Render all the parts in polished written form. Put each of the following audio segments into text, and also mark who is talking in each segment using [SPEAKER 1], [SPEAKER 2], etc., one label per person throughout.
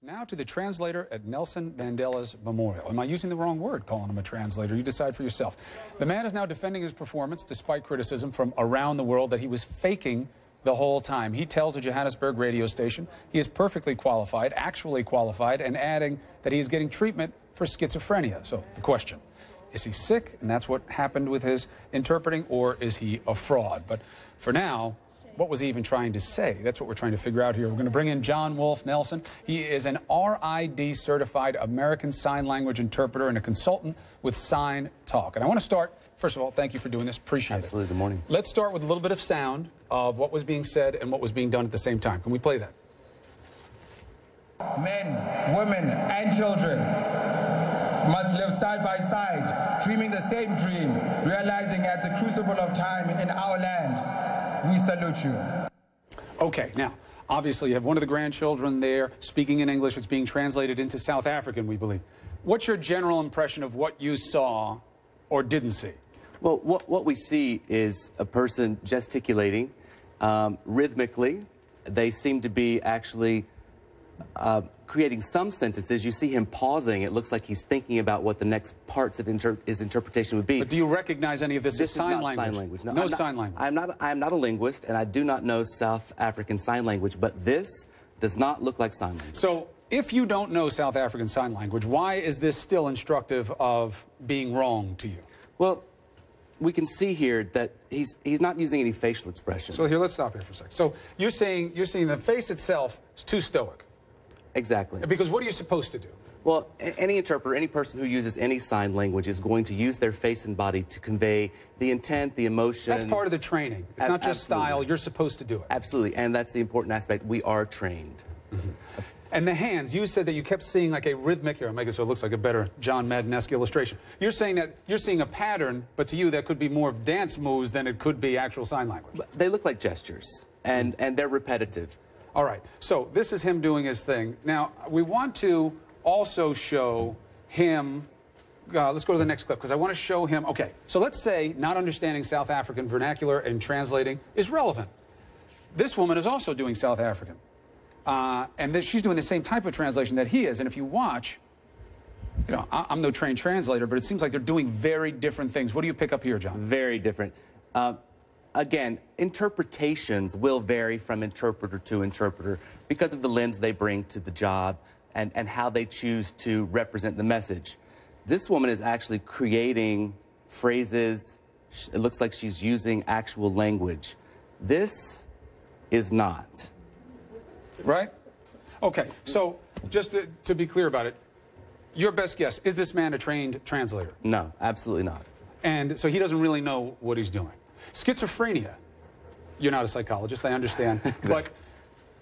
[SPEAKER 1] Now to the translator at Nelson Mandela's memorial. Am I using the wrong word calling him a translator? You decide for yourself. The man is now defending his performance despite criticism from around the world that he was faking the whole time. He tells a Johannesburg radio station he is perfectly qualified, actually qualified, and adding that he is getting treatment for schizophrenia. So the question, is he sick and that's what happened with his interpreting, or is he a fraud? But for now, what was he even trying to say? That's what we're trying to figure out here. We're going to bring in Jon Wolfe Nelson. He is an RID certified American Sign Language interpreter and a consultant with Sign Talk. And I want to start, first of all, thank you for doing this. Appreciate it.
[SPEAKER 2] Absolutely. Good morning.
[SPEAKER 1] Let's start with a little bit of sound of what was being said and what was being done at the same time. Can we play that?
[SPEAKER 3] Men, women, and children must live side by side, dreaming the same dream, realizing at the crucible of time in our land. We salute you.
[SPEAKER 1] Okay, now, obviously you have one of the grandchildren there speaking in English. It's being translated into South African, we believe. What's your general impression of what you saw or didn't see?
[SPEAKER 2] Well, what we see is a person gesticulating rhythmically. They seem to be actually creating some sentences. You see him pausing. It looks like he's thinking about what the next parts of his interpretation would be.
[SPEAKER 1] But do you recognize any of this as sign language?
[SPEAKER 2] Sign language.
[SPEAKER 1] No, sign language.
[SPEAKER 2] I'm not a linguist, and I do not know South African Sign Language, but this does not look like sign language.
[SPEAKER 1] So if you don't know South African Sign Language, why is this still instructive of being wrong to you?
[SPEAKER 2] Well, we can see here that he's not using any facial expression.
[SPEAKER 1] So here, let's stop here for a second. So you're saying the face itself is too stoic.
[SPEAKER 2] Exactly.
[SPEAKER 1] Because what are you supposed to do?
[SPEAKER 2] Well, any interpreter, any person who uses any sign language is going to use their face and body to convey the intent, the emotion.
[SPEAKER 1] That's part of the training. It's not just style. You're supposed to do it.
[SPEAKER 2] Absolutely, and that's the important aspect. We are trained.
[SPEAKER 1] Mm-hmm. And the hands, you said that you kept seeing like a rhythmic, here, I'll make it so it looks like a better John Madden-esque illustration. You're saying that you're seeing a pattern, but to you that could be more of dance moves than it could be actual sign language.
[SPEAKER 2] They look like gestures, and they're repetitive.
[SPEAKER 1] All right, so this is him doing his thing. Now, we want to also show him, let's go to the next clip, because I want to show him, okay, so let's say not understanding South African vernacular and translating is relevant. This woman is also doing South African, and she's doing the same type of translation that he is, and if you watch, you know, I'm no trained translator, but it seems like they're doing very different things. What do you pick up here, John?
[SPEAKER 2] Very different. Again, interpretations will vary from interpreter to interpreter because of the lens they bring to the job and how they choose to represent the message. This woman is actually creating phrases. It looks like she's using actual language. This is not.
[SPEAKER 1] Right? Okay, so just to be clear about it, your best guess, is this man a trained translator?
[SPEAKER 2] No, absolutely not.
[SPEAKER 1] And so he doesn't really know what he's doing. Schizophrenia, you're not a psychologist, I understand, exactly. But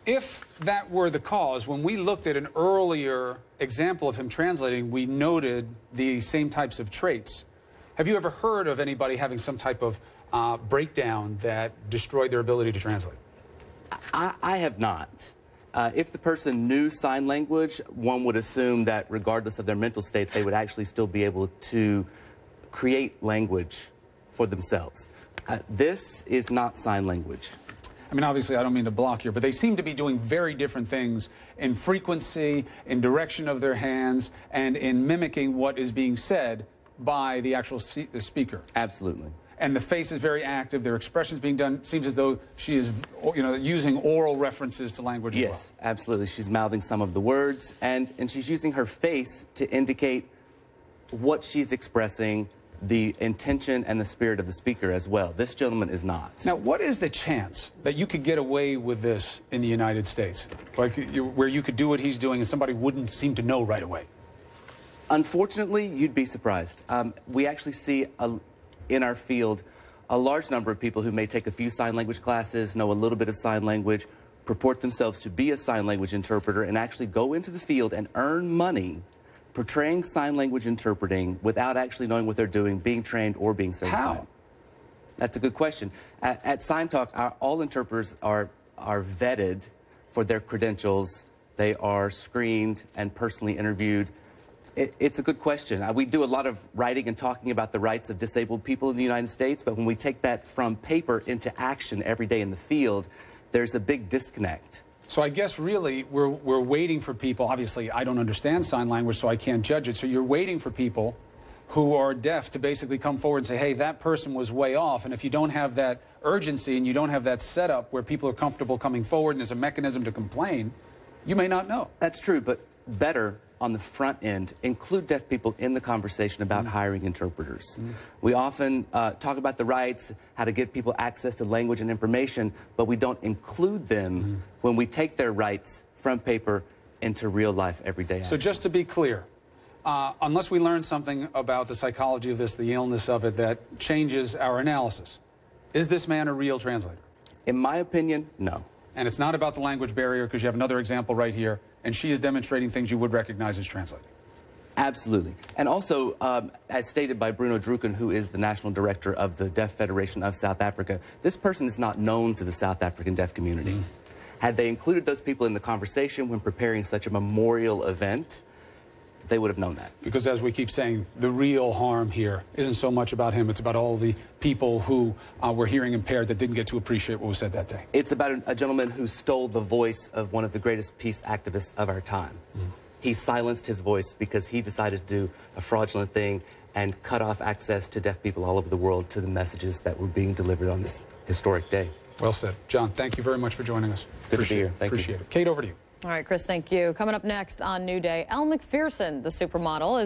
[SPEAKER 1] if that were the cause, when we looked at an earlier example of him translating, we noted the same types of traits. Have you ever heard of anybody having some type of breakdown that destroyed their ability to translate?
[SPEAKER 2] I have not. If the person knew sign language, one would assume that regardless of their mental state, they would actually still be able to create language for themselves. This is not sign language.
[SPEAKER 1] I mean, obviously, I don't mean to block here, but they seem to be doing very different things in frequency, in direction of their hands, and in mimicking what is being said by the actual speaker.
[SPEAKER 2] Absolutely.
[SPEAKER 1] And the face is very active. Their expressions being done seems as though she is, you know, using oral references to language.
[SPEAKER 2] Yes,
[SPEAKER 1] as well.
[SPEAKER 2] Absolutely. She's mouthing some of the words, and she's using her face to indicate what she's expressing, the intention and the spirit of the speaker as well. This gentleman is not.
[SPEAKER 1] Now, what is the chance that you could get away with this in the United States? Like, where you could do what he's doing and somebody wouldn't seem to know right away?
[SPEAKER 2] Unfortunately, you'd be surprised. We actually see in our field a large number of people who may take a few sign language classes, know a little bit of sign language, purport themselves to be a sign language interpreter, and actually go into the field and earn money portraying sign language interpreting without actually knowing what they're doing, being trained or being certified.
[SPEAKER 1] How?
[SPEAKER 2] That's a good question. At Sign Talk, all interpreters are vetted for their credentials. They are screened and personally interviewed. It's a good question. We do a lot of writing and talking about the rights of disabled people in the United States, but when we take that from paper into action every day in the field, there's a big disconnect
[SPEAKER 1] So I guess really we're waiting for people. Obviously, I don't understand sign language, so I can't judge it. So you're waiting for people who are deaf to basically come forward and say, hey, that person was way off. And if you don't have that urgency and you don't have that setup where people are comfortable coming forward and there's a mechanism to complain, you may not know.
[SPEAKER 2] That's true, but better on the front end, include deaf people in the conversation about hiring interpreters. We often talk about the rights, how to give people access to language and information, but we don't include them when we take their rights from paper into real life everyday action.
[SPEAKER 1] So just to be clear, unless we learn something about the psychology of this, the illness of it, that changes our analysis, is this man a real translator?
[SPEAKER 2] In my opinion, no.
[SPEAKER 1] And it's not about the language barrier, because you have another example right here, and she is demonstrating things you would recognize as translating.
[SPEAKER 2] Absolutely. And also, as stated by Bruno Drucken, who is the National Director of the Deaf Federation of South Africa, this person is not known to the South African deaf community. Had they included those people in the conversation when preparing such a memorial event, they would have known that.
[SPEAKER 1] Because as we keep saying, the real harm here isn't so much about him, it's about all the people who were hearing impaired that didn't get to appreciate what was said that day.
[SPEAKER 2] It's about a gentleman who stole the voice of one of the greatest peace activists of our time. He silenced his voice because he decided to do a fraudulent thing and cut off access to deaf people all over the world to the messages that were being delivered on this historic day.
[SPEAKER 1] Well said. John, thank you very much for joining us.
[SPEAKER 2] Good to be here. Thank you.
[SPEAKER 1] Appreciate it. Kate, over to you.
[SPEAKER 4] All right, Chris, thank you. Coming up next on New Day, Elle Macpherson, the supermodel, is